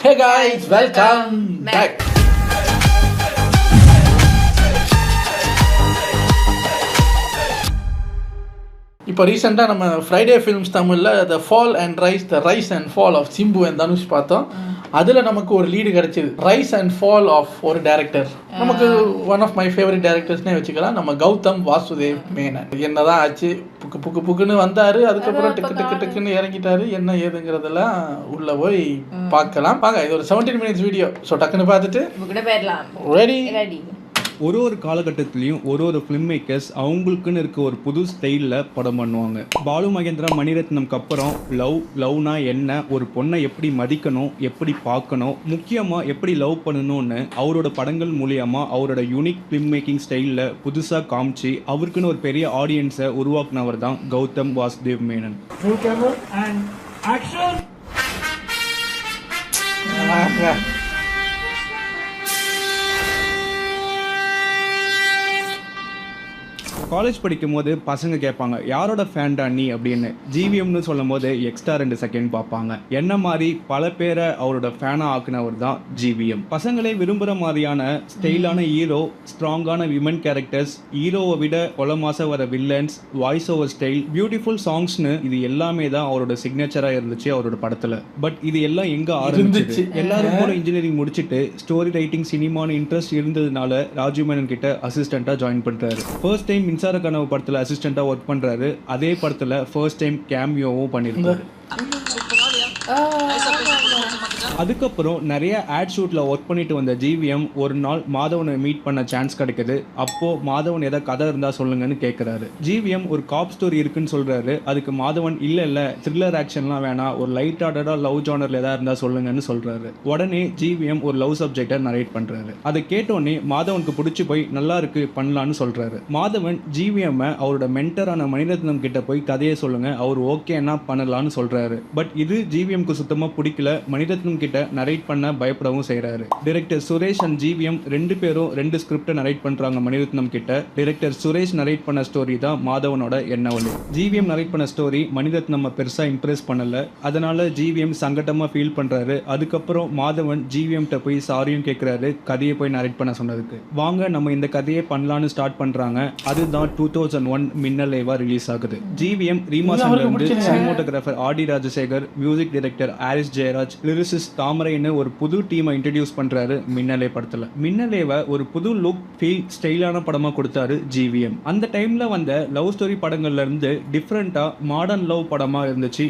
Hey guys, welcome back. இப்போ ரீசெண்டாக நம்ம ஃப்ரைடே ஃபிலிம்ஸ் தமிழில் the fall and rise and fall of Simbu and Dhanush பார்த்தோம். அதில் நமக்கு ஒரு லீடு கிடச்சிது, ரைஸ் அண்ட் ஃபால் ஆஃப் ஒரு டேரக்டர். நமக்கு ஒன் ஆஃப் மை ஃபேவரட் டேரக்டர்ஸ்னே வச்சுக்கலாம், நம்ம கௌதம் வாசுதேவ் மேனன். என்னதான் ஆச்சு, புக்குன்னு வந்தார், அதுக்கப்புறம் டக்குன்னு இறங்கிட்டாரு. என்ன ஏதுங்கிறதெல்லாம் உள்ளே போய் பார்க்கலாம். வாங்க, இது ஒரு 17 minutes வீடியோ. ஸோ டக்குன்னு பார்த்துட்டு ரெடி. ஒரு காலகட்டத்திலையும் ஒரு ஃபிலிம் மேக்கர்ஸ் அவங்களுக்குன்னு இருக்க ஒரு புது ஸ்டைலில் படம் பண்ணுவாங்க. பாலு மகேந்திரா மணிரத்னம்க்கு அப்புறம் லவ்னா என்ன, ஒரு பொண்ணை எப்படி மதிக்கணும், எப்படி பார்க்கணும், முக்கியமாக எப்படி லவ் பண்ணணும்னு அவரோட படங்கள் மூலியமாக அவரோட யூனிக் ஃபிலிம் மேக்கிங் ஸ்டைலில் புதுசாக காமிச்சு அவருக்குன்னு ஒரு பெரிய ஆடியன்ஸை உருவாக்குனவர் தான் கௌதம் வாசுதேவ் மேனன். காலேஜ் படிக்கும் போது பசங்க கேட்பாங்க, யாரோட ஃபேன்டா நீ அப்படின்னு. ஜிவிஎம்னு சொல்லும் போது எக்ஸ்ட்ரா 2 செகண்ட் பார்ப்பாங்க. என்ன மாதிரி பல பேரை அவரோட ஃபேனாக ஆக்குனவர் தான் ஜிவிஎம். பசங்களே விரும்புகிற மாதிரியான ஸ்டைலான ஹீரோ, ஸ்ட்ராங்கான விமன் கேரக்டர்ஸ், ஹீரோவை விட கொலமாச வர villains, voice over style, beautiful சாங்ஸ்னு இது எல்லாமே தான் அவரோட சிக்னேச்சராக இருந்துச்சு அவரோட படத்தில். பட் இது எல்லாம் எங்கே ஆரம்பிச்சு, எல்லாரும் போல இன்ஜினியரிங் முடிச்சுட்டு ஸ்டோரி ரைட்டிங், சினிமான்னு இன்ட்ரெஸ்ட் இருந்ததுனால ராஜீவ் மேனன் கிட்ட அசிஸ்டண்ட்டாக ஜாயின் பண்ணுறாரு. ஃபர்ஸ்ட் டைம் மின்சார கனவு படத்தில் அசிஸ்டண்ட்டாக ஒர்க் பண்ணுறாரு. அதே படத்தில் ஃபர்ஸ்ட் டைம் கேமியோவும் பண்ணியிருக்காரு. அதுக்கப்புறம் நிறைய ஆட் ஷூட்டில் ஒர்க் பண்ணிட்டு வந்த ஜிவிஎம் ஒரு நாள் மாதவனை மீட் பண்ண சான்ஸ் கிடைக்குது. அப்போது மாதவன் ஏதாவது கதை இருந்தால் சொல்லுங்கன்னு கேட்குறாரு. ஜிவிஎம் ஒரு காப் ஸ்டோரி இருக்குன்னு சொல்கிறாரு. அதுக்கு மாதவன் இல்லை த்ரில்லர் ஆக்ஷன்லாம் வேணாம், ஒரு லைட் ஹார்ட்டடாக லவ் ஜானரில் எதாவது இருந்தால் சொல்லுங்கன்னு சொல்கிறாரு. உடனே ஜிவிஎம் ஒரு லவ் சப்ஜெக்டை நரேட் பண்ணுறாரு. அதை கேட்டோடனே மாதவனுக்கு பிடிச்சி போய் நல்லா இருக்கு பண்ணலான்னு சொல்கிறாரு. மாதவன் ஜிவிஎம் அவரோட மென்டரான மணிரத்னம் கிட்ட போய் கதையை சொல்லுங்க, அவர் ஓகேன்னா பண்ணலான்னு சொல்கிறாரு. பட் இது ஜிவிஎம்க்கு சுத்தமாக பிடிக்கல. மணிரத்னம் கிட்ட நரேட் பண்ண பயப்படவும் செய்யறாரு. டைரக்டர் சுரேஷ் அண்ட் ஜிவிஎம் 2 பேரும் 2 ஸ்கிரிப்டை நரேட் பண்றாங்க மணிரத்னம் கிட்ட. டைரக்டர் சுரேஷ் நரேட் பண்ண ஸ்டோரி தான் மாதவனோட எண்ணவழி. ஜிவிஎம் நரேட் பண்ண ஸ்டோரி மணிரத்னம் பெருசா இம்ப்ரெஸ் பண்ணல. அதனால ஜிவிஎம் சங்கட்டமா ஃபீல் பண்றாரு. அதுக்கப்புறம் மாதவன் ஜிவிஎம் கிட்ட போய் சாரியும் கேட்கிறாரு, கதையை போய் நரேட் பண்ண சொன்னதுக்கு. வாங்க நம்ம இந்த கதையை பண்ணலான்னு ஸ்டார்ட் பண்றாங்க. அதுதான் 2001 மின்னலேவா ரிலீஸ் ஆகுது. ஜிவிஎம் ரீமாஸ்டர்ல இருந்து சினிமாட்டோகிராஃபர் ஆடி Rajasekar, music director Harris Jayaraj, lyricist தாமரைன்னு ஒரு புது டீமை இன்ட்ரடியூஸ் பண்றாரு மின்னலே படத்துல. மின்னலேவை ஒரு புது லுக், ஃபீல், ஸ்டைலான படமா கொடுத்தாரு ஜிவிஎம். அந்த டைம்ல வந்த லவ் ஸ்டோரி படங்கள்ல இருந்து டிஃப்ரெண்டா மாடர்ன் லவ் படமா இருந்துச்சு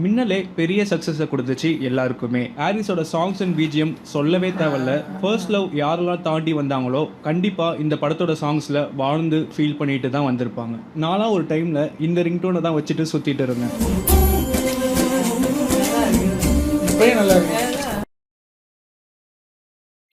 மின்னலே பெரிய சக்சஸ் கொடுத்துச்சு எல்லாருக்குமே. ஹாரிஸோட சாங்ஸ் அண்ட் பிஜிஎம் சொல்லவே தேவையில்ல. ஃபர்ஸ்ட் லவ் யாரெல்லாம் தாண்டி வந்தாங்களோ கண்டிப்பா இந்த படத்தோட சாங்ஸ்ல வாழ்ந்து ஃபீல் பண்ணிட்டு தான் வந்திருப்பாங்க. நான்லாம் ஒரு டைம்ல இந்த ரிங்டோனை தான் வச்சுட்டு சுத்திட்டு இருந்தேன்.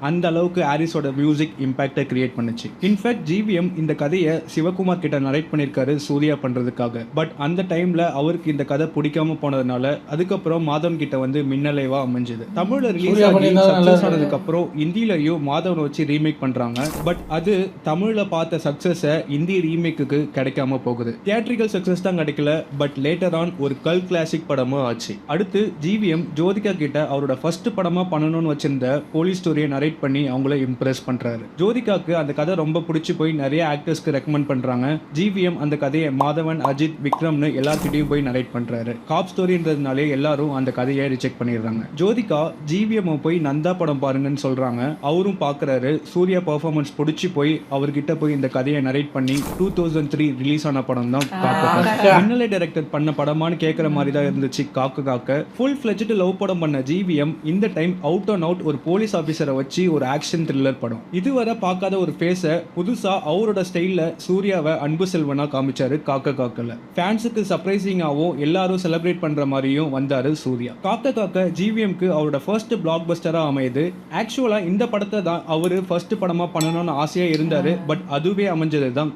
அந்த அளவுக்கு ஹாரிஸோட மியூசிக் இம்பாக்டை கிரியேட் பண்ணுச்சு. இன்ஃபேக்ட் ஜிவிஎம் இந்த கதையை சிவகுமார் கிட்ட நரேட் பண்ணியிருக்காரு சூர்யா பண்றதுக்காக. பட் அந்த டைம்ல அவருக்கு இந்த கதை பிடிக்காம போனதுனால அதுக்கப்புறம் மாதவன் கிட்ட வந்து மின்னலேவா அமைஞ்சது. தமிழ்ல ரிலீஸ் ஆகி சக்சஸ் ஆனதுக்கு அப்புறம் இந்தியிலையும் மாதவனை வச்சு ரீமேக் பண்றாங்க. பட் அது தமிழ்ல பார்த்த சக்சஸை இந்தி ரீமேக்கு கிடைக்காம போகுது. தியேட்ரிக்கல் சக்சஸ் தான் கிடைக்கல, பட் லேட்டர் ஆன் ஒரு கல் கிளாசிக் படமும் ஆச்சு. அடுத்து ஜிவிஎம் ஜோதிகா கிட்ட அவரோட ஃபர்ஸ்ட் படமா பண்ணணும்னு வச்சிருந்த போலீஸ் ஸ்டோரியை நரேட் பண்ணி அவங்கள இம்ப்ரெஸ் பண்றாரு. ஜோதிகாக்கு அந்த கதை ரொம்ப பிடிச்சி போய் நிறைய ஆக்டர்ஸ்க்கு ரெக்கமெண்ட் பண்றாங்க. ஜிவிஎம் அந்த கதையை மாதவன், அஜித், விக்ரம்னு எல்லார்கிட்டையும் போய் நரேட் பண்றாரு. காப் ஸ்டோரின்றதுனாலே எல்லாரும் அந்த கதையை ரிஜெக்ட் பண்ணிடுறாங்க. ஜோதிகா ஜிவிஎம் போய் நந்தா படம் பாருங்கன்னு சொல்றாங்க. அவரும் பாக்குறாரு. சூர்யா பெர்ஃபார்மன்ஸ் பிடிச்சி போய் அவர்கிட்ட போய் இந்த கதையை நரேட் பண்ணி 2003 ரிலீஸ் ஆன படம் தான் காக்க. மின்னலே டைரக்டர் பண்ண படமான்னு கேட்கற மாதிரி தான் இருந்துச்சு காக்க. ஃபுல் ஃபிளெஜ்ட் லவ் படம் பண்ண ஜிவிஎம் இந்த டைம் அவுட் அண்ட் அவுட் ஒரு போலீஸ் ஆபீசரை வச்சு ஒரு ஆக்ஷன் த்ரில்லர் படம். இதுவரை பார்க்காத ஒரு ஃபேஸை புதுசா அவரோட ஸ்டைல்ல சூர்யாவை அன்பு செல்வனா காமிச்சாரு காக்கல. ஃபேன்ஸுக்கு சர்ப்ரைசிங்காகவும் எல்லாரும் செலிப்ரேட் பண்ற மாதிரியும் வந்தாரு சூர்யா. காக்க ஜிவிஎம்க்கு அவரோட ஃபர்ஸ்ட் பிளாக் பஸ்டரா அமையுது. ஆக்சுவலா இந்த படத்தை தான் அவரு ஃபர்ஸ்ட் படமா பண்ணணும்னு ஆசையா இருந்தாரு. பட் அதுவே அமைஞ்சது தான்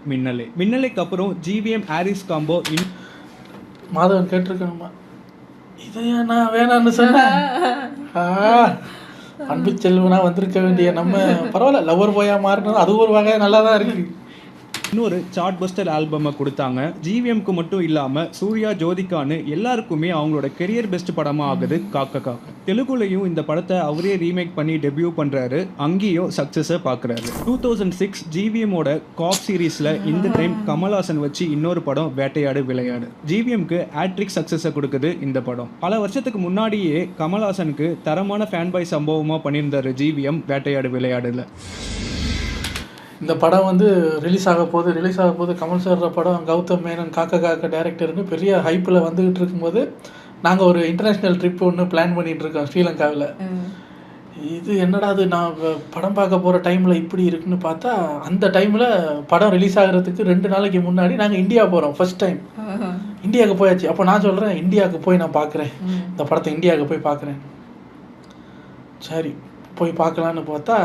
மின்னலேக்கு அப்புறம் ஜிவிஎம் ஹாரிஸ் காம்போ. மாதவன் கேட்டிருக்கணுமா, இதையா நான் வேணான்னு சொன்னேன். அன்பு செல்வனா வந்திருக்க வேண்டிய நம்ம பரவாயில்ல, லவர் போயா மாறினது அது ஒரு வகை நல்லா தான் இருக்கு. இன்னொரு சார்ட் பஸ்டர் ஆல்பமை கொடுத்தாங்க. ஜிவிஎம்க்கு மட்டும் இல்லாமல் சூர்யா, ஜோதிகான்னு எல்லாருக்குமே அவங்களோட கெரியர் பெஸ்ட் படமாக ஆகுது காக்க காக்க. தெலுங்குலையும் இந்த படத்தை அவரே ரீமேக் பண்ணி டெபியூ பண்ணுறாரு. அங்கேயும் சக்ஸஸை பார்க்குறாரு. 2006 ஜிவிஎம்மோட காப் சீரீஸில் இந்த டைம் கமல்ஹாசன் வச்சு இன்னொரு படம் வேட்டையாடு விளையாடு. ஜிவிஎம்க்கு ஹேட்ரிக் சக்ஸஸை கொடுக்குது இந்த படம். பல வருஷத்துக்கு முன்னாடியே கமல்ஹாசனுக்கு தரமான ஃபேன் பாய் சம்பவமாக பண்ணியிருந்தார் ஜிவிஎம் வேட்டையாடு விளையாடுல. இந்த படம் வந்து ரிலீஸ் ஆக போது கமல் சார் படம் கௌதம் மேனன் காக்க காக்க டைரக்டர்னு பெரிய ஹைப்பில் வந்துக்கிட்டு இருக்கும்போது நாங்கள் ஒரு இன்டர்நேஷ்னல் ட்ரிப் ஒன்று பிளான் பண்ணிகிட்டு இருக்கோம் ஸ்ரீலங்காவில். இது என்னடா அது நான் படம் பார்க்க போகிற டைமில் இப்படி இருக்குன்னு பார்த்தா அந்த டைமில் படம் ரிலீஸ் ஆகிறதுக்கு 2 நாளைக்கு முன்னாடி நாங்கள் இந்தியா போகிறோம். ஃபர்ஸ்ட் டைம் இந்தியாவுக்கு போயாச்சு. அப்போ நான் சொல்கிறேன் இந்தியாவுக்கு போய் நான் பார்க்குறேன், இந்த படத்தை இந்தியாவுக்கு போய் பார்க்குறேன். சரி போய் பார்க்கலான்னு பார்த்தா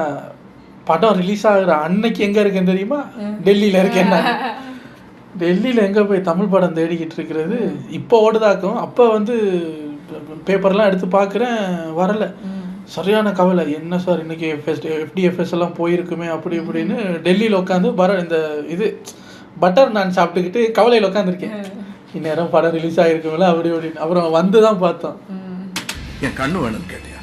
படம் ரிலீஸ் ஆகிற அன்னைக்கு எங்கே இருக்கேன்னு தெரியுமா? டெல்லியில் இருக்கேன். நான் டெல்லியில் எங்கே போய் தமிழ் படம் தேடிக்கிட்டு இருக்கிறது. இப்போ ஓடுதாக்கும். அப்போ வந்து பேப்பர்லாம் எடுத்து பார்க்குறேன், வரலை. சரியான கவலை. என்ன சார் இன்றைக்கி FDFS எல்லாம் போயிருக்குமே அப்படி இப்படின்னு டெல்லியில் உட்காந்து இந்த இது பட்டர் நான் சாப்பிட்டுக்கிட்டு கவலையில் உட்காந்துருக்கேன். இந்நேரம் படம் ரிலீஸ் ஆகிருக்குமில்ல அப்படி இப்படின்னு. அப்புறம் வந்து தான் பார்த்தோம். என் கண்ணு வேணும்னு கேட்டியா?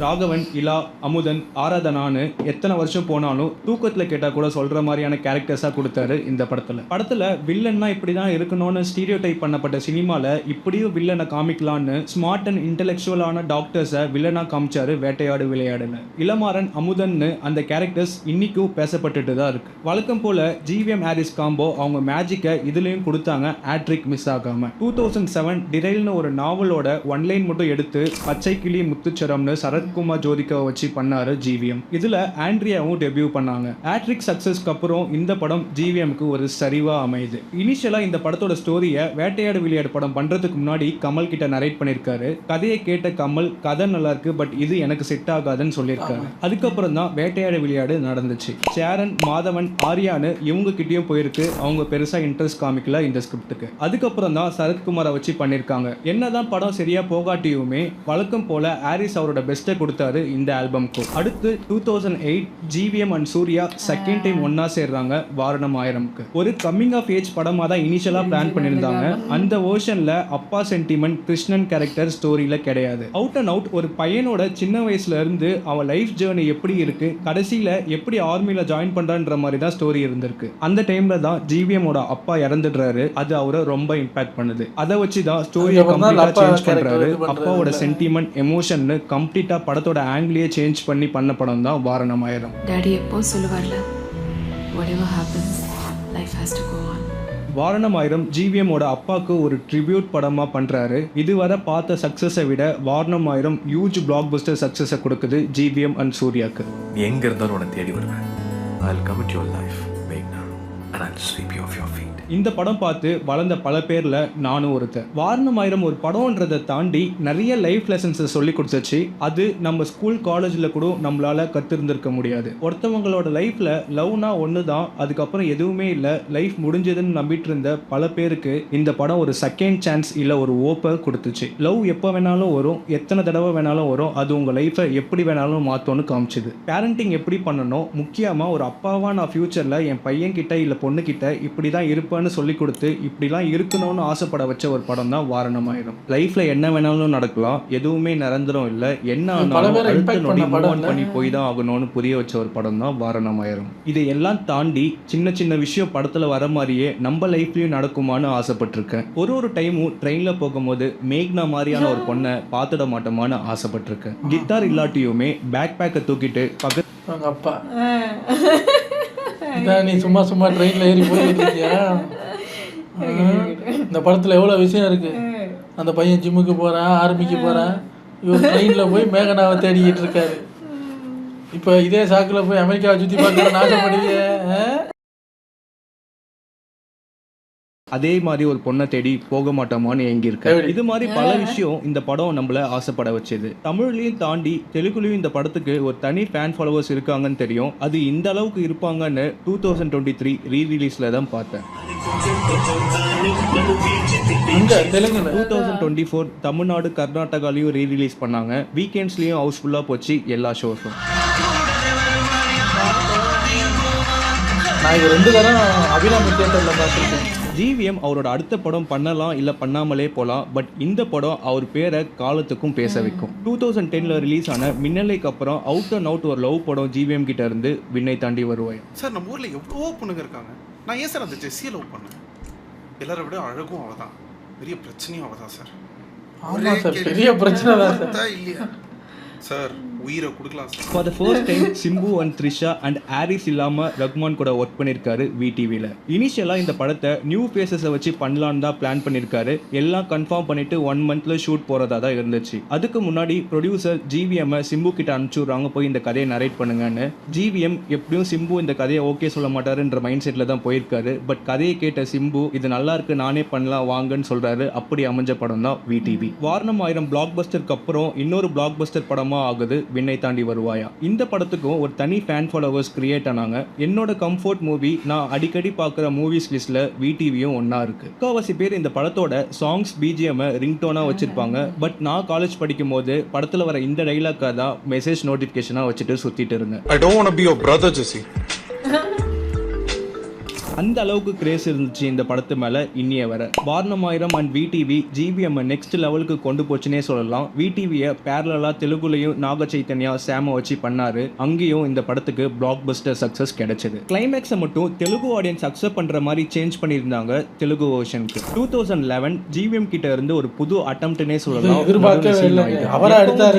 ராகவன், இலா, அமுதன், ஆராதனான்னு எத்தனை வருஷம் போனாலும் தூக்கத்தில் கேட்டால் கூட சொல்கிற மாதிரியான கேரக்டர்ஸாக கொடுத்தாரு இந்த படத்தில் வில்லன்னா இப்படி தான் இருக்கணும்னு ஸ்டீரியோ டைப் பண்ணப்பட்ட சினிமாவில் இப்படியும் வில்லனை காமிக்கலான்னு ஸ்மார்ட் அண்ட் இன்டெலெக்சுவலான டாக்டர்ஸை வில்லனாக காமிச்சாரு வேட்டையாடு விளையாடுன்னு. இளமாறன், அமுதன்னு அந்த கேரக்டர்ஸ் இன்னைக்கும் பேசப்பட்டுட்டு தான் இருக்கு. வழக்கம் போல் ஜிவிஎம் ஹாரிஸ் காம்போ அவங்க மேஜிக்கை இதுலேயும் கொடுத்தாங்க, ஹேட்ரிக் மிஸ் ஆகாமல். 2007 டிரைல்னு ஒரு நாவலோட ஒன்லைன் மட்டும் எடுத்து பச்சை கிளி முத்துச்சரம்னு சரத்குமார் ஜோதிகாவை வச்சு பண்ணாரு ஜிவிஎம். இதுல ஆண்ட்ரியாவும் டெபியூ பண்ணாங்க. ஹேட்ரிக் சக்சஸ்க்கு அப்புறம் இந்த படம் ஜிவிஎம்க்கு ஒரு சரிவா அமையுது. இனிஷியலா இந்த படத்தோட ஸ்டோரியை வேட்டையாடு விளையாடு படம் பண்றதுக்கு முன்னாடி கமல் கிட்ட நரேட் பண்ணிருக்காரு. கதையை கேட்ட கமல் கதை நல்லா இருக்கு, பட் இது எனக்கு செட் ஆகாதுன்னு சொல்லியிருக்காரு. அதுக்கப்புறம் தான் வேட்டையாடு விளையாடு நடந்துச்சு. சேரன், மாதவன், ஆர்யான்னு இவங்க கிட்டயும் போயிருக்கு. அவங்க பெருசா இன்ட்ரெஸ்ட் காமிக்கல இந்த ஸ்கிரிப்டுக்கு. அதுக்கப்புறம் தான் சரத்குமாரை வச்சு பண்ணிருக்காங்க. என்னதான் படம் சரியா போகாட்டியுமே வழக்கம் போல ஹாரிஸ் அவரோட பெஸ்ட்டை கொடுத்தாரு இந்த ஆல்பம்க்கு. அடுத்து 2008 GVM and Suriya second time ஒன்னா சேர்றாங்க வாரணம் ஆயிரம்க்கு. ஒரு கம்மிங் ஆஃப் ஏஜ் படமாக தான் இனிஷியலா பிளான் பண்ணியிருந்தாங்க. அந்த வேர்ஷன்ல அப்பா சென்டிமெண்ட் கிருஷ்ணன் கேரக்டர் ஸ்டோரியில கிடையாது. அவுட் அண்ட் அவுட் ஒரு பையனோட சின்ன வயசுல இருந்து அவன் லைஃப் ஜேர்னி எப்படி இருக்கு, கடைசியில எப்படி ஆர்மியில ஜாயின் பண்றான்ற மாதிரி தான் ஸ்டோரி இருந்திருக்கு. அந்த டைம்ல தான் ஜிவிஎம்மோட அப்பா இறந்துடுறாரு. அது அவரை ரொம்ப இம்பாக்ட் பண்ணுது. அதை வச்சு தான் ஸ்டோரியை கம்ப்ளீட்டா சேஞ்ச் பண்றாரு. அப்பாவோட சென்டிமெண்ட், எமோஷன் கம்ப்ளீட்டா படத்தோட ஆங்கிலே சேஞ்ச் பண்ணி பண்ண படம் தான் வாரணம் ஆயிரம். டாடி எப்போ சொல்லுவார்ல, whatever happens, life has to go on. வாரணம் ஆயிரம் ஜிவிஎம்மோட அப்பாவுக்கு ஒரு ட்ரிபியூட் படமாக பண்ணுறாரு. இதுவரை பார்த்த சக்ஸஸை விட வாரணம் ஆயிரம் ஹியூஜ் பிளாக் பஸ்டர் சக்ஸஸை கொடுக்குது ஜிவிஎம் அண்ட் சூர்யாக்கு. நீ எங்கே இருந்தாலும் உன்னை தேடி வருவேன். I'll come into your life, Meghna, and I'll sweep you off your feet. இந்த படம் பார்த்து வளர்ந்த பல பேரில் நானும் ஒருத்தர். வாரணம் ஆயிரம் ஒரு படம்ன்றதை தாண்டி நிறைய லைஃப் லெசன்ஸை சொல்லி கொடுத்துச்சு. அது நம்ம ஸ்கூல் காலேஜில் கூட நம்மளால் கற்றுருந்துருக்க முடியாது. ஒருத்தவங்களோட லைஃப்பில் லவ்னா ஒன்று தான், அதுக்கப்புறம் எதுவுமே இல்லை, லைஃப் முடிஞ்சதுன்னு நம்பிட்டு இருந்த பல பேருக்கு இந்த படம் ஒரு செகண்ட் சான்ஸ் இல்லை ஒரு ஓப்பை கொடுத்துச்சு. லவ் எப்போ வேணாலும் வரும், எத்தனை தடவை வேணாலும் வரும், அது உங்கள் லைஃப்பை எப்படி வேணாலும் மாற்றோன்னு காமிச்சுது. பேரண்டிங் எப்படி பண்ணணும், முக்கியமாக ஒரு அப்பாவாக நான் ஃப்யூச்சரில் என் பையன்கிட்ட இல்லை பொண்ணுக்கிட்ட இப்படி தான் இருப்பேன்னு சொல்லி கொடுத்து இப்படிலாம் இருக்கணும்னு ஆசைப்பட வச்ச ஒரு படம் தான் வாரணம் ஆயிரம். லைஃப்ல என்ன வேணாலும் நடக்கலாம், எதுவுமே நிரந்தரம் இல்லை, என்ன ஆனாலும் அடுத்த நொடி மூவ் ஆன் பண்ணி போய் தான் ஆகணும்னு புரிய வச்ச ஒரு படம் தான் வாரணம் ஆயிரம். இதை எல்லாம் தாண்டி சின்ன சின்ன விஷயம் படத்துல வர மாதிரியே நம்ம லைஃப்லயும் நடக்குமான்னு ஆசைப்பட்டிருக்கேன். ஒரு டைமும் ட்ரெயின்ல போகும்போது மேக்னா மாதிரியான ஒரு பொண்ணை பார்த்துட மாட்டோமான்னு ஆசைப்பட்டிருக்கேன். கிட்டார் இல்லாட்டியுமே பேக் பேக்கை தூக்கிட்டு பக்கத்து அப்பா நீ சும்மா சும்மா ட்ரெயினில் ஏறி போயிட்டு இருக்கியா? இந்த படத்தில் எவ்வளோ விஷயம் இருக்குது. அந்த பையன் ஜிம்முக்கு போகிறான், ஆர்மிக்கு போகிறான், இவர் ட்ரெயினில் போய் மேகனாவை தேடிக்கிட்டு இருக்காரு. இப்போ இதே சாக்கில் போய் அமெரிக்காவை சுற்றி பார்க்கணும்னு ஆசைப்படுவீங்க. அதே மாதிரி ஒரு பொண்ணை தேடி போக மாட்டோமான்னு ஏங்கியிருக்க. இது மாதிரி பல விஷயம் இந்த படம் நம்மள ஆசைப்பட வச்சது. தமிழ்லையும் தாண்டி தெலுங்குலையும் இந்த படத்துக்கு ஒரு தனி ஃபேன் ஃபாலோவர்ஸ் இருக்காங்கன்னு தெரியும். அது இந்த அளவுக்கு இருப்பாங்கன்னு 2023 ரீரிலீஸ்ல தான் பார்த்தேன். 2024 தமிழ்நாடு, கர்நாடகாலையும் ரீரிலீஸ் பண்ணாங்க. வீக்கெண்ட்ஸ்லயும் ஹவுஸ்ஃபுல்லா போச்சு எல்லா ஷோஸும். நான் இது 2 தரம் அபிராமி தியேட்டரில் பார்த்துருக்கேன். ஜிவிஎம் அவரோட அடுத்த படம் பண்ணலாம் இல்லை பண்ணாமலே போகலாம், பட் இந்த படம் அவர் பேரை காலத்துக்கும் பேச வைக்கும். 2010 ரிலீஸ் ஆன மின்னலைக்கு அப்புறம் அவுட் அண்ட் அவுட் ஒரு லவ் படம் ஜிவிஎம் கிட்ட இருந்து விண்ணை தாண்டி வருவாய். சார் நம்ம ஊரில் எவ்வளோ பொண்ணுங்க இருக்காங்க, நான் ஏன் சார் அந்த ஜெஸ்ஸியை லவ் பண்ணேன்? எல்லாரை விட அழகும் அவள் தான், பெரிய பிரச்சனையும் அவள் தான் சார். ஆமாம் சார், பெரிய பிரச்சனை தான் சார். இல்லையா சார், உயிரை கொடுக்கலாம் sir. For the first time Simbu and Trisha and Aries இல்லாமல் ரஹ்மான் கூட ஒர்க் பண்ணியிருக்காரு விடிவியில். இனிஷியலாக இந்த படத்தை நியூ ஃபேஸஸை வச்சு பண்ணலான்னு தான் பிளான் பண்ணியிருக்காரு. எல்லாம் கன்ஃபார்ம் பண்ணிட்டு 1 மந்த்ல ஷூட் போகிறதா தான் இருந்துச்சு. அதுக்கு முன்னாடி ப்ரொடியூசர் ஜிவிஎம் சிம்பு கிட்ட அனுப்பிச்சுடுறாங்க, போய் இந்த கதையை நரேட் பண்ணுங்கன்னு. ஜிவிஎம் எப்படியும் சிம்பு இந்த கதையை ஓகே சொல்ல மாட்டாருன்ற மைண்ட் செட்டில் தான் போயிருக்காரு. பட் கதையை கேட்ட சிம்பு இது நல்லா இருக்கு, நானே பண்ணலாம் வாங்கன்னு சொல்றாரு. அப்படி அமைஞ்ச படம் தான் விடிவி. வாரணம் 1000 பிளாக் பஸ்டருக்கு அப்புறம் இன்னொரு பிளாக் பஸ்டர் படமா ஆகுது விண்ணை தாண்டி வருவாயா. இந்த படத்துக்கும் ஒரு தனி ஃபேன் ஃபாலோவர்ஸ் கிரியேட் ஆனாங்க. என்னோட கம்ஃபர்ட் மூவி, நான் அடிக்கடி பார்க்குற மூவிஸ் லிஸ்ட்ல விடிவியும் ஒன்னா இருக்கு. முக்காவாசி பேர் இந்த படத்தோட சாங்ஸ் பிஜிஎம் ரிங்டோனா வச்சிருப்பாங்க. பட் நான் காலேஜ் படிக்கும் போது படத்துல வர இந்த டைலாக்கா தான் மெசேஜ் நோட்டிபிகேஷனா வச்சுட்டு சுத்திட்டு இருந்தேன். I don't want to be your brother, Jesse. அந்த அளவுக்கு கிரேஸ் இருந்துச்சு இந்த படத்து மேல இன்னிய வர. வாரணம் 1000 அண்ட் விடிவி ஜிவிஎம் நெக்ஸ்ட் லெவலுக்கு கொண்டு போச்சுன்னே சொல்லலாம். விடிவியை பேரலா தெலுங்குலையும் நாக சைத்தன்யா சாம வச்சு பண்ணாரு. அங்கேயும் இந்த படத்துக்கு பிளாக் பஸ்டர் சக்சஸ் கிடைச்சது. கிளைமேக்ஸை மட்டும் தெலுங்கு ஆடியன்ஸ் அக்செப்ட் பண்ற மாதிரி சேஞ்ச் பண்ணியிருந்தாங்க தெலுங்கு வெர்ஷனுக்கு. 2011 ஜிவிஎம் கிட்ட இருந்து ஒரு புது அட்டம்ப்ட்னே சொல்லலாம்.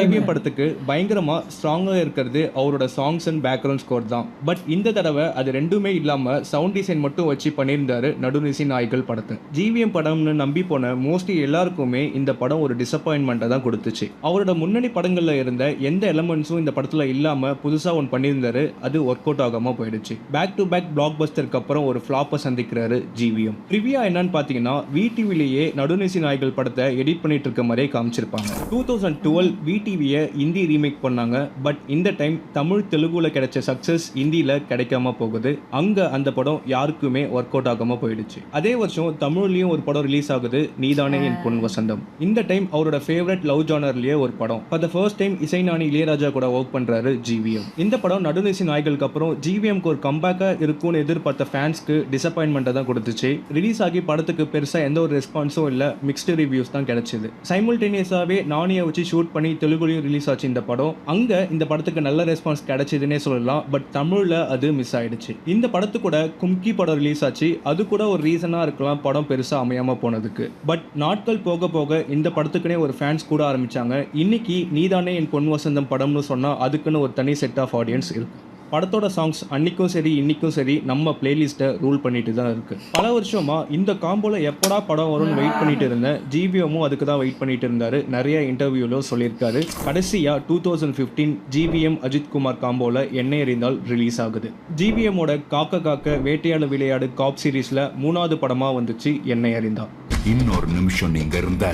ஜிவிஎம் படத்துக்கு பயங்கரமா ஸ்ட்ராங்கா இருக்கிறது அவரோட சாங்ஸ் அண்ட் பேக்ரவுண்ட் ஸ்கோர் தான். பட் இந்த தடவை அது ரெண்டுமே இல்லாம சவுண்ட் டிசைன் மட்டும் வச்சு பண்ணியிருந்தாரு நடுநிசி நாய்கள் படத்தை. ஜிவிஎம் படம்னு நம்பி போன மோஸ்ட்லி எல்லாருக்குமே இந்த படம் ஒரு டிசப்பாயின்மெண்ட்டை தான் கொடுத்துச்சு. அவரோட முன்னணி படங்கள்ல இருந்த எந்த எலமெண்ட்ஸும் இந்த படத்துல இல்லாம புதுசா ஒன்று பண்ணியிருந்தாரு. அது ஒர்க் அவுட் ஆகாம போயிடுச்சு. பேக் டு பேக் பிளாக் பஸ்டருக்கு அப்புறம் ஒரு ஃபிளாப்பை சந்திக்கிறாரு ஜிவிஎம். ரிவ்யூ என்னன்னு பாத்தீங்கன்னா விடிவிலேயே நடுநிசி நாய்கள் படத்தை எடிட் பண்ணிட்டு இருக்க மாதிரியே காமிச்சிருப்பாங்க. 2012 விடிவியை ஹிந்தி ரீமேக் பண்ணாங்க. பட் இந்த டைம் தமிழ் தெலுங்குல கிடைச்ச சக்சஸ் ஹிந்தியில கிடைக்காம போகுது. அங்க அந்த படம் யாருக்குமே ஒர்க் அவுட் ஆகாம போயிடுச்சு. அதே வருஷம் தமிழ்லயும் ஒரு படம் ரிலீஸ் ஆகுது, நீதானே என் பொன் வசந்தம். இந்த டைம் அவரோட ஃபேவரட் லவ் ஜானர்லயே ஒரு படம். ஃபார் த ஃபர்ஸ்ட் டைம் இசைஞானி இளையராஜா கூட ஒர்க் பண்றாரு ஜிவிஎம். இந்த படம் நடுநிசி நாய்களுக்கு அப்புறம் ஜிவிஎம்க்கு ஒரு கம்பேக்கா இருக்கும்னு எதிர்பார்த்த ஃபேன்ஸ்க்கு டிசப்பாயின்மெண்ட்டை தான் கொடுத்துச்சு. ரிலீஸ் ஆகி படத்துக்கு பெருசா எந்த ஒரு ரெஸ்பான்ஸும் இல்ல, மிக்ஸ்டு ரிவ்யூஸ் தான் கிடைச்சது. சைமல்டேனியஸாவே நானியை வச்சு ஷூட் பண்ணி தெலுங்குலையும் ரிலீஸ் ஆச்சு இந்த படம். அங்க இந்த படத்துக்கு நல்ல ரெஸ்பான்ஸ் கிடைச்சதுன்னே சொல்லலாம். பட் தமிழ்ல அது மிஸ் ஆயிடுச்சு. இந்த படத்து கூட கும்கி படம் ரிலீஸ் ஆச்சு. அது கூட ஒரு ரீசனா இருக்கலாம் படம் பெருசா அமையாம போனதுக்கு. பட் நாட்கள் போக போக இந்த படத்துக்குனே ஒரு ஃபேன்ஸ் கூட ஆரம்பிச்சாங்க. இன்னைக்கு நீதானே என் பொன் வசந்தம் படம்னு சொன்னா அதுக்குன்னு ஒரு தனி செட் ஆஃப் ஆடியன்ஸ் இருக்கு. படத்தோட சாங்ஸ் அன்னைக்கும் சரி இன்னைக்கும் சரி நம்ம பிளேலிஸ்ட்டை ரூல் பண்ணிட்டு தான் இருக்கு. பல வருஷமா இந்த காம்போல எப்படா படம் வரும்னு வெயிட் பண்ணிட்டு இருந்தேன். ஜிவிஎம்மும் அதுக்கு தான் வெயிட் பண்ணிட்டு இருந்தாரு. நிறைய இன்டர்வியூல சொல்லியிருக்காரு. கடைசியா 2015 ஜிவிஎம் அஜித் குமார் காம்போல எண்ணெய் எறிந்தால் ரிலீஸ் ஆகுது. ஜிவிஎம்மோட காக்க காக்க வேட்டையாடு விளையாடு காப் சீரீஸ்ல 3வது படமா வந்துச்சு எண்ணெய் எறிந்தால். இன்னொரு நிமிஷம் நீங்க இருந்த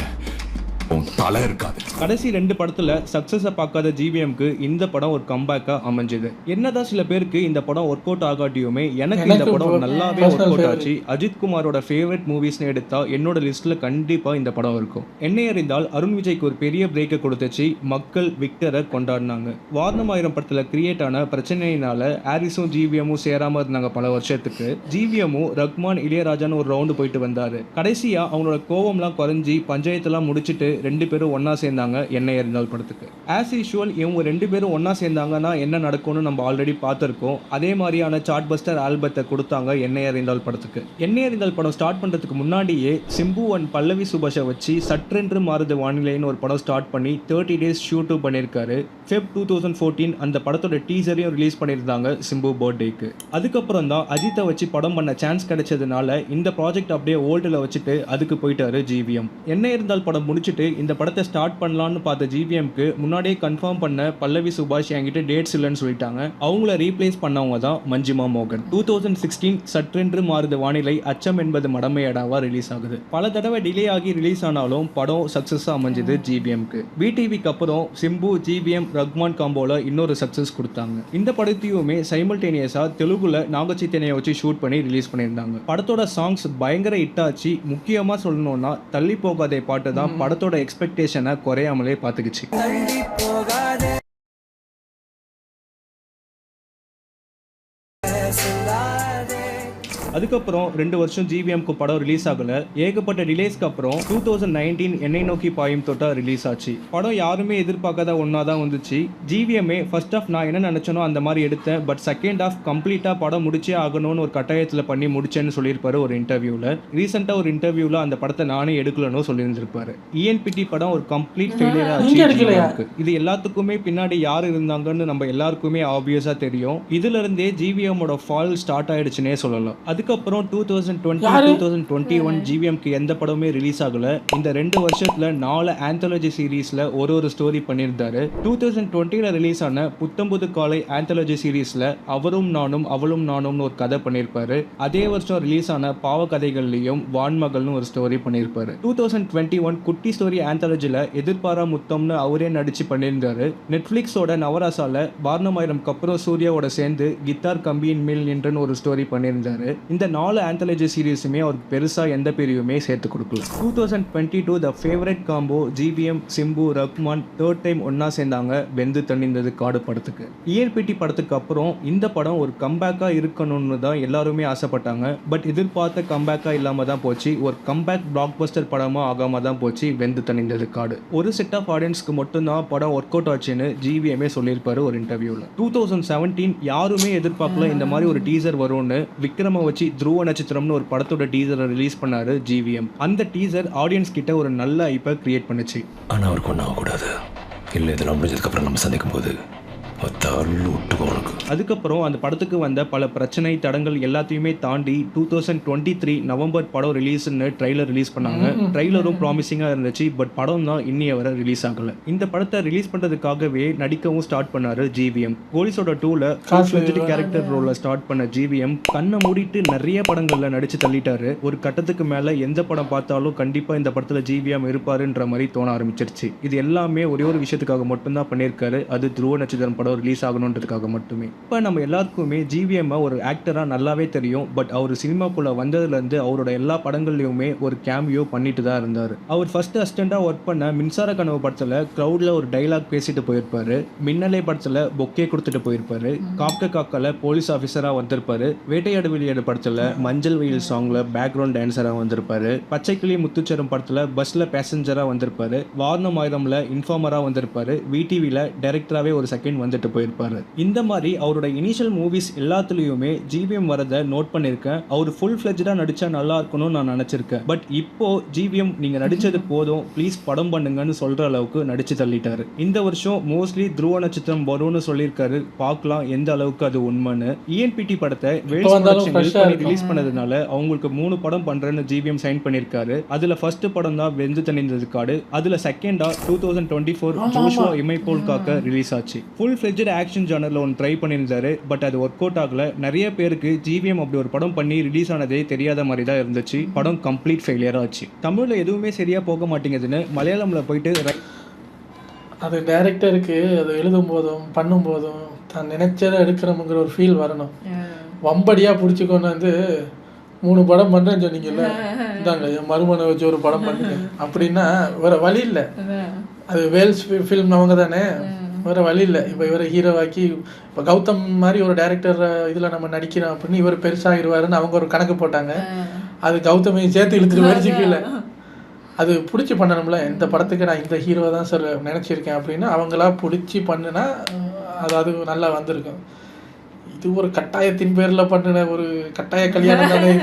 தலை இருக்காது. கடைசி 2 படத்துல சக்சஸை பார்க்காத ஜிவிஎம்க்கு இந்த படம் ஒரு கம்பேக்கா அமைஞ்சது. என்னதான் சில பேருக்கு இந்த படம் ஒர்க் அவுட் ஆகாட்டியுமே எனக்கு இந்த படம் நல்லாவே ஒர்க் அவுட் ஆச்சு. அஜித் குமாரோட ஃபேவரட் மூவிஸ்னு எடுத்தா என்னோட லிஸ்ட்ல கண்டிப்பா இந்த படம் இருக்கும். எண்ணெய் எறிந்தால் அருண் விஜய்க்கு ஒரு பெரிய பிரேக்கை கொடுத்துச்சு. மக்கள் விக்டரை கொண்டாடினாங்க. வாரணம் 1000 படத்துல கிரியேட் ஆன பிரச்சனையினால ஹாரிஸும் ஜிவிஎம்மும் சேராம இருந்தாங்க பல வருஷத்துக்கு. ஜிவிஎம்மும் ரஹ்மான் இளையராஜான்னு ஒரு ரவுண்டு போயிட்டு வந்தாரு. கடைசியா அவங்களோட கோவம்லாம் குறைஞ்சி பஞ்சாயத்தெல்லாம் முடிச்சுட்டு 2 பேரும் ஒன்னா சேர்ந்தாங்க எண்ணெய் எறிந்தால் படத்துக்கு. ஆஸ் யூஷுவல் இவங்க 2 பேரும் ஒன்னா சேர்ந்தாங்கன்னா என்ன நடக்கும்னு நம்ம ஆல்ரெடி பார்த்துருக்கோம். அதே மாதிரியான சார்ட் பஸ்டர் ஆல்பத்தை கொடுத்தாங்க எண்ணெய் எறிந்தால் படத்துக்கு. எண்ணெய் எறிந்தால் படம் ஸ்டார்ட் பண்றதுக்கு முன்னாடியே சிம்பு அண்ட் பல்லவி சுபாஷை வச்சு சற்றென்று மாறுது வானிலைன்னு ஒரு படம் ஸ்டார்ட் பண்ணி 30 days ஷூட்டும் பண்ணியிருக்காரு. Feb 2014 அந்த படத்தோட டீசரையும் ரிலீஸ் பண்ணியிருந்தாங்க சிம்பு பர்த்டேக்கு. அதுக்கப்புறம் தான் அஜித்தை வச்சு படம் பண்ண சான்ஸ் கிடைச்சதுனால இந்த ப்ராஜெக்ட் அப்படியே ஓல்டில் வச்சுட்டு அதுக்கு போயிட்டாரு ஜிவிஎம். எண்ணெய் எறிந்தால் படம் முடிச்சுட்டு இந்த படத்தை ஸ்டார்ட் பண்ணலான்னு பார்த்த ஜிவிஎம்க்கு முன்னாடியே கன்ஃபார்ம் பண்ண பல்லவி சுபாஷ் என்கிட்ட டேட்ஸ் இல்லைன்னு சொல்லிட்டாங்க. அவங்கள ரீப்ளேஸ் பண்ணவங்க தான் மஞ்சிமா மோகன். 2016 சற்றென்று மாறுது வானிலை அச்சம் என்பது மடமையடாவா ரிலீஸ் ஆகுது. பல தடவை டிலே ஆகி ரிலீஸ் ஆனாலும் படம் சக்சஸா அமைஞ்சது ஜிவிஎம்க்கு. விடிவிக்கு அப்புறம் சிம்பு ஜிவிஎம் ரஹ்மான் காம்போல இன்னொரு சக்சஸ் கொடுத்தாங்க. இந்த படத்தையுமே சைமல்டேனியஸா தெலுங்குல நாக சைத்தன்யா வச்சு ஷூட் பண்ணி ரிலீஸ் பண்ணியிருந்தாங்க. படத்தோட சாங்ஸ் பயங்கர ஹிட் ஆச்சு. முக்கியமா சொல்லணும்னா தள்ளி போகாதே பாட்டு தான் படத்தோட எக்ஸ்பெக்டேஷனை குறையாமலே பார்த்துக்குச்சு. அதுக்கப்புறம் 2 வருஷம் ஜிவிஎம்க்கு படம் ரிலீஸ் ஆகல. ஏகப்பட்ட டிலேஸ்க்கு அப்புறம் 2019 என்னை நோக்கி பாயும் தொட்டா ரிலீஸ் ஆச்சு. படம் யாருமே எதிர்பார்க்காத ஒன்னா தான் வந்துச்சு. ஜிவிஎம்ஏ ஃபர்ஸ்ட் ஆஃப் நான் என்ன நினைச்சனோ அந்த மாதிரி எடுத்தேன், பட் செகண்ட் ஆஃப் கம்ப்ளீட்டா படம் முடிச்சே ஆகணும்னு ஒரு கட்டாயத்தில் பண்ணி முடிச்சேன்னு சொல்லியிருப்பாரு ஒரு இன்டர்வியூல. ரீசெண்டா ஒரு இன்டர்வியூல அந்த படத்தை நானே எடுக்கலன்னு சொல்லியிருந்திருப்பாரு. இஎன்பிடி படம் ஒரு கம்ப்ளீட் ஃபெயிலியர் ஆச்சு. இது எல்லாத்துக்குமே பின்னாடி யார் இருந்தாங்கன்னு நம்ம எல்லாருக்குமே ஆப்வியஸா தெரியும். இதுல இருந்தே ஜிவிஎம்மோட ஃபால் ஸ்டார்ட் ஆயிடுச்சுன்னே சொல்லலாம். அதுக்கப்புறம் 2020-2021 ஜிவிஎம்க்கு எந்த படமே ரிலீஸ் ஆகல. இந்த 2 வருஷத்துல 4 ஆந்தாலஜி சீரீஸ்ல ஒரு ஸ்டோரி பண்ணியிருந்தாரு. 2020 ரிலீஸ் ஆன புத்தம்புது காலை ஆந்தாலஜி சீரீஸ்ல அவரும் நானும் அவளும் நானும்னு ஒரு கதை பண்ணியிருப்பாரு. அதே வருஷம் ரிலீஸ் ஆன பாவ கதைகள்லையும் வான்மகள்னு ஒரு ஸ்டோரி பண்ணியிருப்பாரு. 2021 குட்டி ஸ்டோரி ஆந்தாலஜில எதிர்பாரா முத்தம்னு அவரே நடிச்சு பண்ணியிருந்தாரு. நெட்ஃபிளிக்ஸோட நவராசால வாரணமாயிரம்க்கு அப்புறம் சூர்யாவோட சேர்ந்து கித்தார் கம்பியின் மேல் நின்றுன்னு ஒரு ஸ்டோரி பண்ணியிருந்தாரு. இந்த 4 ஆந்தாலஜி சீரீஸுமே அவருக்கு பெருசா எந்த பிரிவுமே சேர்த்து கொடுக்கல. 2022 the favourite combo GVM, Simbu, Rahman third time ஒன்னா சேர்ந்தாங்க வெந்து தணிந்தது காடு படத்துக்கு. இஎன்பிடி படத்துக்கு அப்புறம் இந்த படம் ஒரு கம்பேக்கா இருக்கணும்னு தான் எல்லாருமே ஆசைப்பட்டாங்க. பட் எதிர்பார்த்த கம்பேக்கா இல்லாம தான் போச்சு. ஒரு கம்பேக் பிளாக் பஸ்டர் படமா ஆகாம தான் போச்சு வெந்து தணிந்தது காடு. ஒரு செட் ஆஃப் ஆடியன்ஸ்க்கு மட்டும்தான் படம் ஒர்க் அவுட் ஆச்சுன்னு ஜிவிஎம்ஏ சொல்லியிருப்பாரு ஒரு இன்டர்வியூல. 2017 யாருமே எதிர்பார்க்கல இந்த மாதிரி ஒரு டீசர் வரும்னு. விக்ரம வச்சு துருவ நட்சத்திரம்னு ஒரு படத்தோட டீசரை ரிலீஸ் பண்ணாரு ஜிவிஎம். அந்த டீசர் ஆடியன்ஸ் கிட்ட ஒரு நல்ல ஐப்பை கிரியேட் பண்ணுச்சு. ஆனால் அவருக்கு ஒன்றும் ஆகக்கூடாது. இல்லை இதெல்லாம் முடிஞ்சதுக்கப்புறம் நம்ம சந்திக்கும் போது அதுக்கப்புறம் அந்த படத்துக்கு வந்த பல பிரச்சனை தடங்கள் எல்லாத்தையுமே தாண்டி 2023 நவம்பர் படம் ரிலீஸ்னு ட்ரைலர் ரிலீஸ் பண்ணாங்க. ட்ரைலரும் ப்ராமிசிங்காக இருந்துச்சு. பட் படம் தான் இன்னிய வரை ரிலீஸ் ஆகல. இந்த படத்தை ரிலீஸ் பண்ணுறதுக்காகவே நடிக்கவும் ஸ்டார்ட் பண்ணாரு ஜிவிஎம். போலீஸோட 2ல கேரக்டர் ரோல ஸ்டார்ட் பண்ண ஜிவிஎம் கண்ணை மூடிட்டு நிறைய படங்கள்ல நடிச்சு தள்ளிட்டாரு. ஒரு கட்டத்துக்கு மேல எந்த படம் பார்த்தாலும் கண்டிப்பா இந்த படத்துல ஜிவிஎம் இருப்பாருன்ற மாதிரி தோண ஆரம்பிச்சிருச்சு. இது எல்லாமே ஒரே ஒரு விஷயத்துக்காக மட்டும்தான் பண்ணியிருக்காரு. அது துருவ நட்சத்திரம் படம் ரிலீஸ் ஆகணுன்றதுக்காக மட்டுமே. இப்போ நம்ம எல்லாருக்குமே ஜிவிஎம் ஒரு ஆக்டரா நல்லாவே தெரியும். பட் அவர் சினிமாக்குள்ள வந்ததுலேருந்து அவரோட எல்லா படங்கள்லையுமே ஒரு கேமியோ பண்ணிட்டு தான் இருந்தார். அவர் ஃபர்ஸ்ட் அசிஸ்டண்டா ஒர்க் பண்ண மின்சார கனவு படத்தில் க்ரௌட்ல ஒரு டைலாக் பேசிட்டு போயிருப்பாரு. மின்னலை படத்தில் பொக்கே கொடுத்துட்டு போயிருப்பாரு. காக்கல போலீஸ் ஆஃபீஸராக வந்திருப்பாரு. வேட்டையாடு விளையாடு படத்தில் மஞ்சள் வெயில் சாங்ல பேக்ரவுண்ட் டான்ஸராக வந்திருப்பாரு. பச்சைக்கிளி முத்துச்சரம் படத்தில் பஸ்ல பேசஞ்சரா வந்திருப்பாரு. வாரணம் ஆயிரம்ல இன்ஃபார்மரா வந்திருப்பாரு. விடிவில டைரக்டராகவே ஒரு செகண்ட் வந்துட்டு போயிருப்பாரு. இந்த மாதிரி அவரோட இனிஷியல் மூவிஸ் எல்லாத்துலயுமே ஜிவிஎம் வரதை நோட் பண்ணிருக்கேன். அவர் ஃபுல் ஃபிளெஜ்டா நடிச்சா நல்லா இருக்கணும்னு நான் நினைச்சிருக்கேன். பட் இப்போ ஜிவிஎம் நீங்க நடிச்சது போதும், ப்ளீஸ் படம் பண்ணுங்கன்னு சொல்ற அளவுக்கு நடிச்சு தள்ளிட்டாரு. இந்த வருஷம் மோஸ்ட்லி துருவ நட்சத்திரம் வரும்னு சொல்லியிருக்காரு. பார்க்கலாம் எந்த அளவுக்கு அது உண்மைன்னு. இஎன்பிடி படத்தை ரிலீஸ் பண்ணதுனால அவங்களுக்கு 3 படம் பண்றேன்னு ஜிவிஎம் சைன் பண்ணிருக்காரு. அதுல ஃபர்ஸ்ட் படம் தான் வெந்து தணிந்தது காடு. அதுல செகண்டா 2024 ஜோஷுவா இமைப்போல் காக்க ரிலீஸ் ஆச்சு. ஃபுல் ஃபிளெஜ்ட் ஆக்ஷன் ஜானர்ல ஒன்று ட்ரை பண்ணியிருந்தாரு. பட் அது ஒர்க் அவுட் ஆகல. நிறைய பேருக்கு ஜிவிஎம் அப்படி ஒரு படம் பண்ணி ரிலீஸ் ஆனதே தெரியாத மாதிரி தான் இருந்துச்சு. படம் கம்ப்ளீட் ஃபெயிலியர் ஆச்சு. தமிழ்ல எதுவுமே சரியா போக மாட்டேங்குதுன்னு மலையாளம்ல போயிட்டு அது டைரக்டருக்கு அது எழுதும் போதும் பண்ணும் போதும் தான் நினைச்சதை எடுக்கிறோமுங்கிற ஒரு ஃபீல் வரணும். வம்படியா பிடிச்சி கொண்டு வந்து 3 படம் பண்ணுறேன்னு சொன்னீங்கல்ல, இந்தாங்க என் மருமனை வச்சு ஒரு படம் பண்ணுங்க அப்படின்னா வேற வழி இல்லை. அது வேல்ஸ் ஃபிலிம் அவங்க தானே, வேறு வழி இல்லை. இப்போ இவரை ஹீரோவாக்கி இப்போ கௌதம் மாதிரி ஒரு டைரக்டர் இதில் நம்ம நடிக்கிறோம் அப்படின்னு இவர் பெருசாகிடுவாருன்னு அவங்க ஒரு கணக்கு போட்டாங்க. அது கௌதமையும் சேர்த்து இழுத்துட்டு வரிச்சிக்கல. அது பிடிச்சி பண்ணணும்ல. இந்த படத்துக்கு நான் இந்த ஹீரோவை தான் சார் நினச்சிருக்கேன் அப்படின்னா அவங்களா பிடிச்சி பண்ணுனா அது நல்லா வந்திருக்கும். இது ஒரு கட்டாயத்தின் பேரில் பண்ணின ஒரு கட்டாய கல்யாணம் தானே.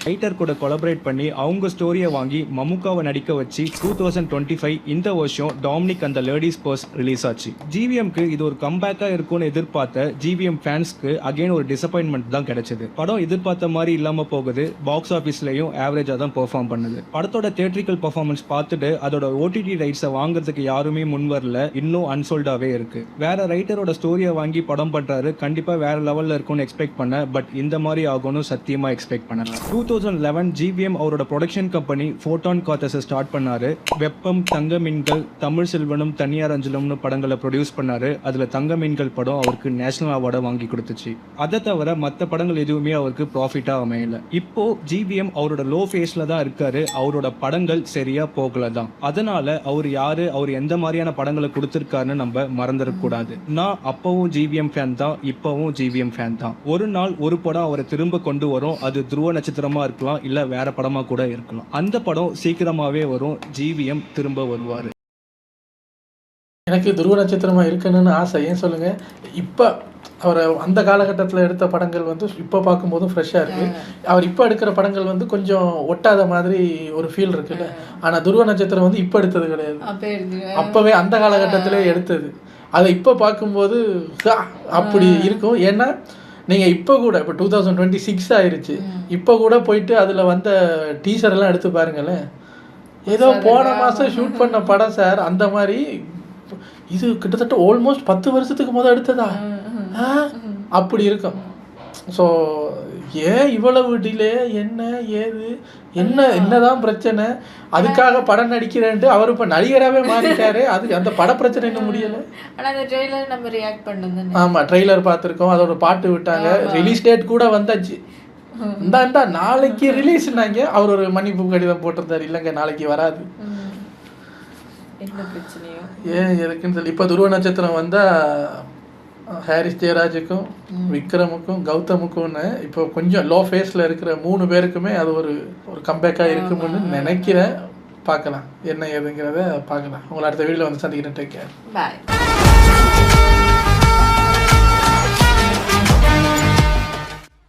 ரைட்டர் கூட கொலபரேட் பண்ணி அவங்க ஸ்டோரியை வாங்கி மமுக்காவை நடிக்க வச்சு 2025 இந்த வருஷம் டாமினிக் அந்த லேடிஸ் பர்ஸ் ரிலீஸ் ஆச்சு. ஜிவிஎம்க்கு இது ஒரு கம்பேக்கா இருக்கும்னு எதிர்பார்த்த ஜிவிஎம் ஃபேன்ஸ்க்கு அகைன் ஒரு டிசப்பாயின்மெண்ட் தான் கிடைச்சது. படம் எதிர்பார்த்த மாதிரி இல்லாம போகுது. பாக்ஸ் ஆஃபீஸ்லயும் ஆவரேஜா தான் பெர்ஃபார்ம் பண்ணுது. படத்தோட தியேட்ரிக்கல் பெர்ஃபார்மன்ஸ் பார்த்துட்டு அதோட ஓடிடி ரைட்ஸை வாங்குறதுக்கு யாருமே முன் வரல. இன்னும் அன்சோல்டாவே இருக்கு. வேற ரைட்டரோட ஸ்டோரியை வாங்கி படம் பண்றாரு. கண்டிப்பா வேற லெவல்ல இருக்கும்னு எக்ஸ்பெக்ட் பண்ண. பட் இந்த மாதிரி ஆகும்னு சத்தியமா எக்ஸ்பெக்ட் பண்ணல. 2011 ஜிவிஎம் அவரோட ப்ரொடக்ஷன் கம்பெனி ஃபோட்டான் காத்தஸை ஸ்டார்ட் பண்ணாரு. வெப்பம், தங்க மீன்கள், தமிழ் செல்வனும், தனியார் அஞ்சலம்னு படங்களை ப்ரொடியூஸ் பண்ணாரு. அதுல தங்க மீன்கள் படம் அவருக்கு நேஷனல் அவார்டை வாங்கி கொடுத்துச்சு. அதை தவிர மற்ற படங்கள் எதுவுமே அவருக்கு ப்ராஃபிட்டா அமையல. இப்போ ஜிவிஎம் அவரோட லோ ஃபேஸ்ல தான் இருக்காரு. அவரோட படங்கள் சரியா போகல தான். அதனால அவர் யாரு, அவர் எந்த மாதிரியான படங்களை கொடுத்திருக்காருன்னு நம்ம மறந்துடக்கூடாது. நான் அப்பவும் ஜிவிஎம் ஃபேன் தான், இப்பவும் ஜிவிஎம் ஃபேன் தான். ஒரு நாள் ஒரு படம் அவரை திரும்ப கொண்டு வரும். அது துருவ நட்சத்திரமா இருக்கலாம், இல்ல வேற படமா கூட இருக்கலாம். அந்த படம் சீக்கிரமாவே வரும். ஜிவிஎம் திரும்ப வருவாரு. எனக்கு துருவ நட்சத்திரமா இருக்கணும்னு ஆசை. ஏன் சொல்லுங்க, இப்போ அவர் அந்த காலகட்டத்தில் எடுத்த படங்கள் வந்து இப்போ பார்க்கும்போதும் ஃப்ரெஷ்ஷாக இருக்குது. அவர் இப்போ எடுக்கிற படங்கள் வந்து கொஞ்சம் ஒட்டாத மாதிரி ஒரு ஃபீல் இருக்குல்ல. ஆனால் துருவ நட்சத்திரம் வந்து இப்போ எடுத்தது கிடையாது, அப்போவே அந்த காலகட்டத்திலே எடுத்தது. அதை இப்போ பார்க்கும்போது அப்படி இருக்கும். ஏன்னா நீங்கள் இப்போ கூட இப்போ 2026 ஆயிடுச்சு, இப்போ கூட போயிட்டு அதில் வந்த டீசர் எல்லாம் எடுத்து பாருங்களேன். ஏதோ போன மாதம் ஷூட் பண்ண படம் சார். அந்த மாதிரி இது கிட்டத்தட்ட ஆல்மோஸ்ட் 10 வருஷத்துக்கு முதல் எடுத்ததா அப்படி இருக்கும். ஸோ ஏன் இவ்வளவு டிலே, என்ன ஏது, என்னதான் பிரச்சனை? அதுக்காக படம் நடிக்கிறேன்ட்டு அவர் இப்போ நடிகராகவே மாறிட்டாரு. அது அந்த பட பிரச்சனை இன்னும் முடியலை. ஆமாம், ட்ரெய்லர் பார்த்துருக்கோம், அதோட பாட்டு விட்டாங்க, ரிலீஸ் டேட் கூட வந்தாச்சு. இந்தாண்டா நாளைக்கு ரிலீஸ்னாங்க. அவர் ஒரு மன்னிப்பு கடிதம் போட்டிருந்தார், இல்லைங்க நாளைக்கு வராது. ஏன் எதுக்குன்னு சொல்லி இப்போ துருவ நட்சத்திரம் வந்தால் ஹாரிஸ் ஜெயராஜுக்கும் விக்ரமுக்கும் கௌதமுக்கும்னு இப்போ கொஞ்சம் லோ ஃபேஸில் இருக்கிற 3 பேருக்குமே அது ஒரு கம்பேக்காக இருக்கும்னு நினைக்கிறேன். பார்க்கலாம் என்ன ஏதுங்கிறத பார்க்கலாம். உங்களை அடுத்த வீடியோவில் வந்து சந்திக்கிறேன். டேக் கேர், பாய்.